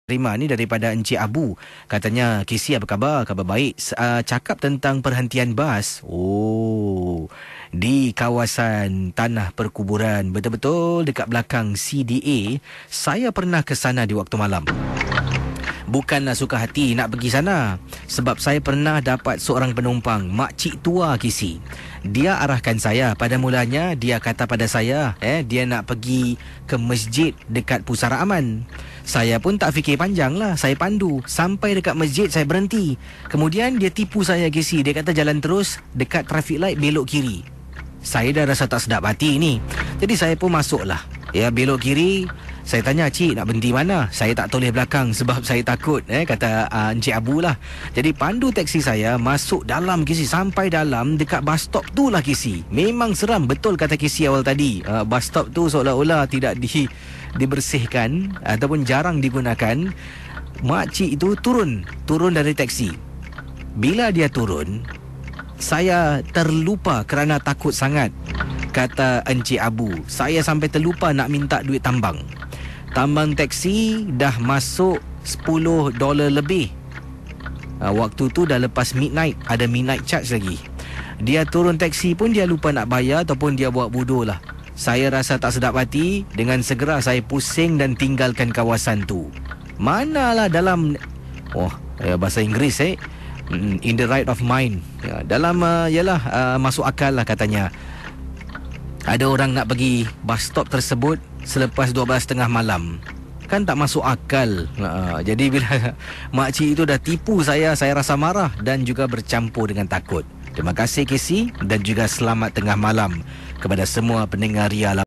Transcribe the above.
Terima ni daripada Encik Abu. Katanya, Casey apa khabar? Khabar baik. Cakap tentang perhentian bas. Oh, di kawasan Tanah Perkuburan, betul-betul dekat belakang CDA. Saya pernah ke sana di waktu malam. Bukanlah suka hati nak pergi sana, sebab saya pernah dapat seorang penumpang, makcik tua Casey. Dia arahkan saya. Pada mulanya dia kata pada saya, dia nak pergi ke masjid dekat Pusara Aman. Saya pun tak fikir panjang lah. Saya pandu. Sampai dekat masjid saya berhenti. Kemudian dia tipu saya Casey. Dia kata jalan terus, dekat traffic light belok kiri. Saya dah rasa tak sedap hati ni. Jadi saya pun masuklah. Belok kiri. Saya tanya, cik nak berhenti mana? Saya tak toleh belakang sebab saya takut, kata Encik Abu lah. Jadi pandu teksi saya masuk dalam Casey. Sampai dalam dekat bus stop tu lah Casey. Memang seram. Betul kata Casey awal tadi. Bus stop tu seolah-olah tidak dibersihkan ataupun jarang digunakan. Makcik itu turun dari teksi. Bila dia turun, saya terlupa kerana takut sangat, kata Encik Abu. Saya sampai terlupa nak minta duit tambang. Tambang teksi dah masuk $10 lebih. Waktu tu dah lepas midnight. Ada midnight charge lagi. Dia turun teksi pun dia lupa nak bayar ataupun dia buat bodoh lah. Saya rasa tak sedap hati. Dengan segera saya pusing dan tinggalkan kawasan tu. Manalah dalam bahasa Inggeris in the right of mind. Dalam masuk akal lah katanya. Ada orang nak pergi bus stop tersebut selepas 12.30 malam. Kan tak masuk akal. Jadi bila makcik itu dah tipu saya rasa marah dan juga bercampur dengan takut. Terima kasih Casey dan juga selamat tengah malam kepada semua pendengar Ria.